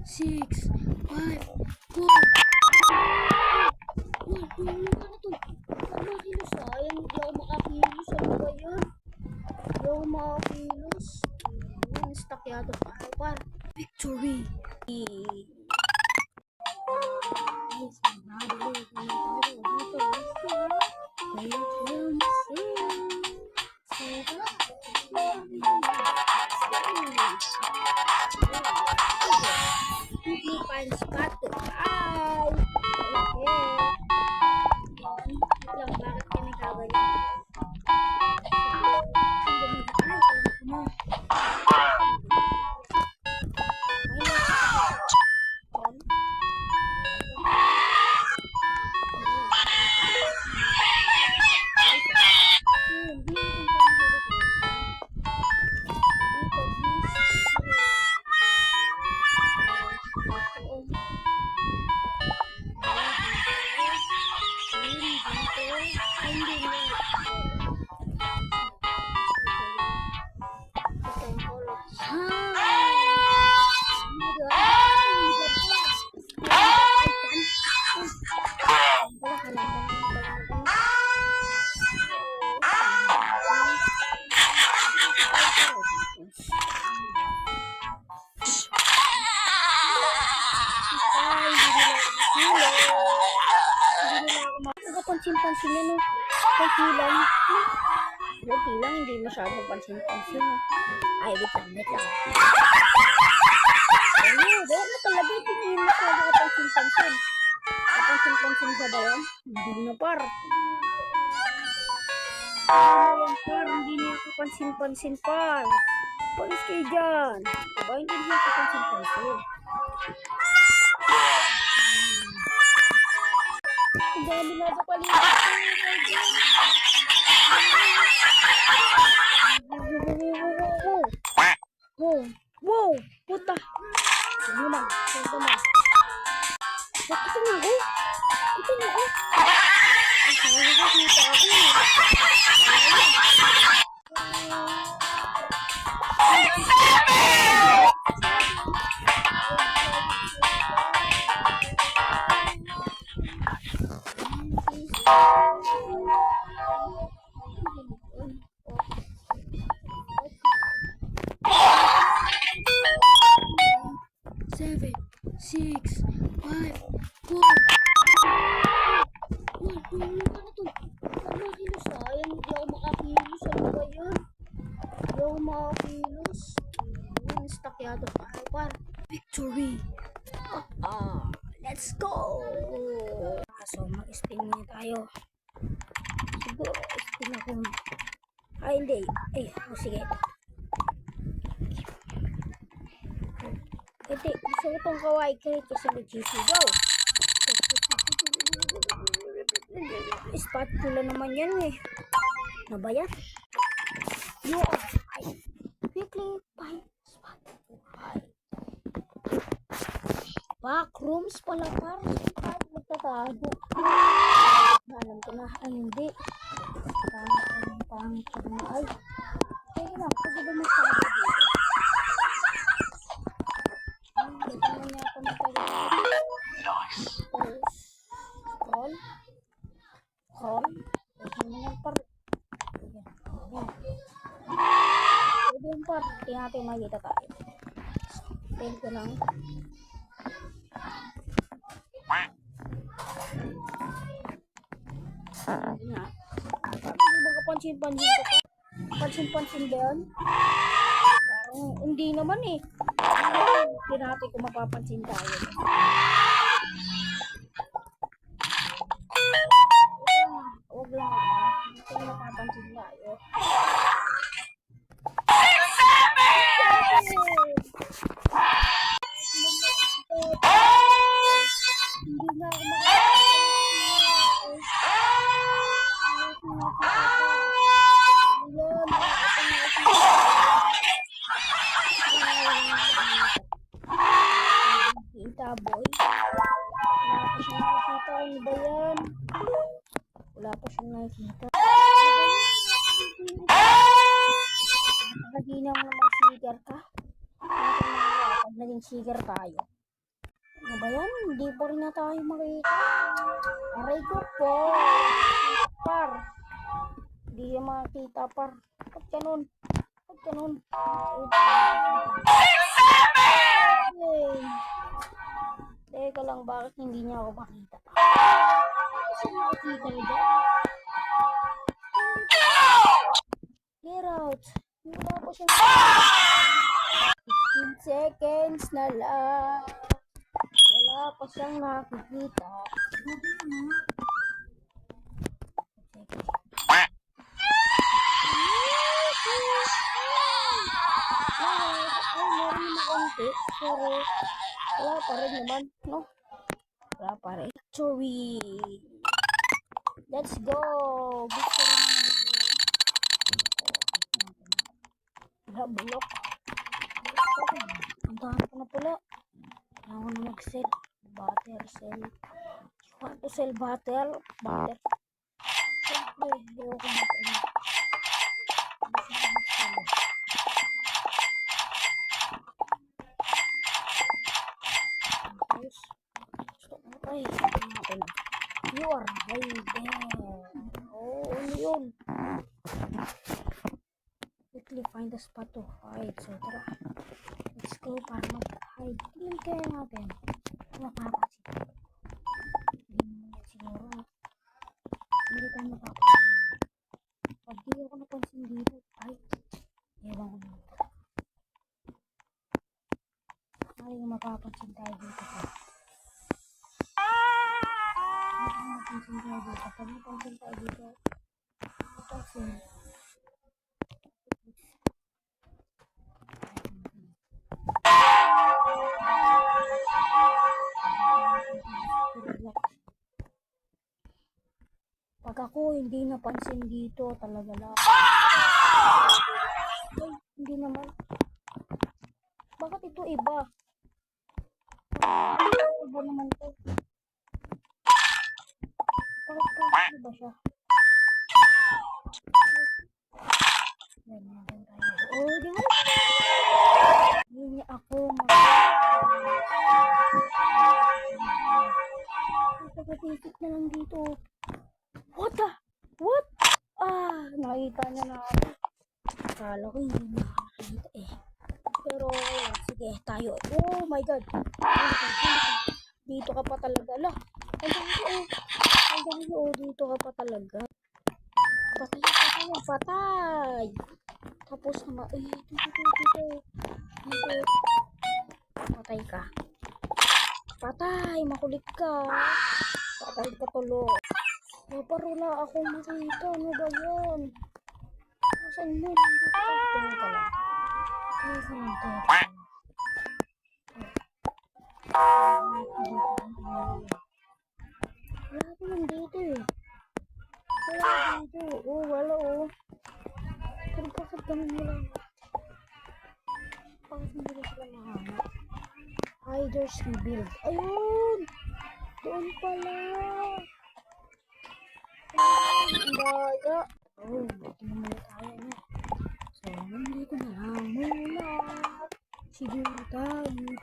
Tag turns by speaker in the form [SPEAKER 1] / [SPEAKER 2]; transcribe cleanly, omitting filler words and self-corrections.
[SPEAKER 1] 6, 5, 4. Ano to? Makakilos sayang. Hindi ako makakilos. Ano ba yun? Hindi ako makakilos. Ayan, stuck yata tayo par. Victory! Yes, madali. Tayo dito. Find spot to hide. Okay. Lang, bakit ka nagkaganyan? Pansin-pansin yan, no? Kunti lang, hindi masyadong pansin-pansin, no? Ay, wait lang. Ayun, doon na talaga, hindi masyadong pansin-pansin. Pansin-pansin ka ba yan? Hindi na, par. Hindi niya ako pansin-pansin, par. Palis kayo dyan. Diba, hindi niya ako pansin-pansin. Ang dami na sa paligid. Wow! Puta! Ito na ako. Seven, 6, 5, 4. Makakilos sayang. Hindi ako makakilos. Ano ba yun? Hindi ako makakilos. Ayan, stuck yata tayo par. Victory! Let's go! So, mag-spin muna tayo. Siguro, spin ako. Ay, hindi. Sige. Hindi, gusto ko itong kawaii kahit kasi nag-GC-Go. Spatula naman yan eh. Ano ba yan? Quickly find spot to hide. Backrooms pala para kahit magtatago. Alam ko na, hindi. Pangit na ay. Kaya lang, pwede ba magtago dito? Ito na niya ako magtago. Scroll. Ito na yung par. Ito yung par. Tingnan natin makikita tayo. Tingnan ko lang. Hindi ba kapansin-pansin ko pa? Pansin-pansin ba yan? Parang hindi naman eh. Hindi natin kung mapapansin tayo. Huwag lang hindi ko mapapansin tayo. Hindi na ako kita boy. Wala pa siyang nakikita. Ano ba yan? Wala pa siyang nakikita. Nakahina mo naman sigar ka. Pag naging sigar tayo. Ano ba yan? Hindi pa rin na tayo makita. Aray ko po. Par. Hindi yan makita, par. Ba't ganun? Ba't ganun? Yay. Teka lang, bakit hindi niya ako makita? Kasi makikita niya dyan? Get out. Wala po siya. 15 seconds na lang. Wala pa siyang nakikita. Meron naman konti. Pero wala pa rin naman, no? Wala pa rin. Victory! Let's go! Victory naman. Bulok. Ang dami ko na pula. Kailangan ko na mag-sell. Butter, sell. You want to sell butter? Butter. Siyempre, ayoko na ito. You are right there. Oh, ano yun? Quickly find a spot to hide. So, tara. Let's go para mag-hide. Tingin kaya natin. Mapapansin. Hindi naman siguro. Hindi tayo mapapansin. Pag di ako napansin dito, ay, ewan ko naman. Ay, mapapansin tayo dito pa. Mapapansin tayo dito. Pag napansin tayo dito, mapapansin. Pag ako hindi napansin dito, talaga lang. Ay, hindi naman. Bakit ito iba? Iba naman to. Bakit iba siya? Yan tayo. Oh, di ba? Hindi ako Pagkatisip na lang dito. What the? What? Ah, nakita niya na ako. Akala ko hindi nakakita eh. Pero, sige, tayo. Oh my God. Dito ka pa talaga. Ala, hanggang dito ka pa talaga. Patay. Tapos naman, dito. Patay ka. Patay, makulit ka. Patay ka tulo. Pero wala akong makita. Ano ba yan? Saan mo? Nandito ka. Teka lang. Wala ko nandito eh. Wala dito. Oh, wala oh. Pero bakit ganun nila? Bakit hindi sila mahanap? Hiders rebuild. Ayun! Doon pala. Ang daya. Oh, buti naman tayo na. So, nandito na lang muna. Siguro tayo.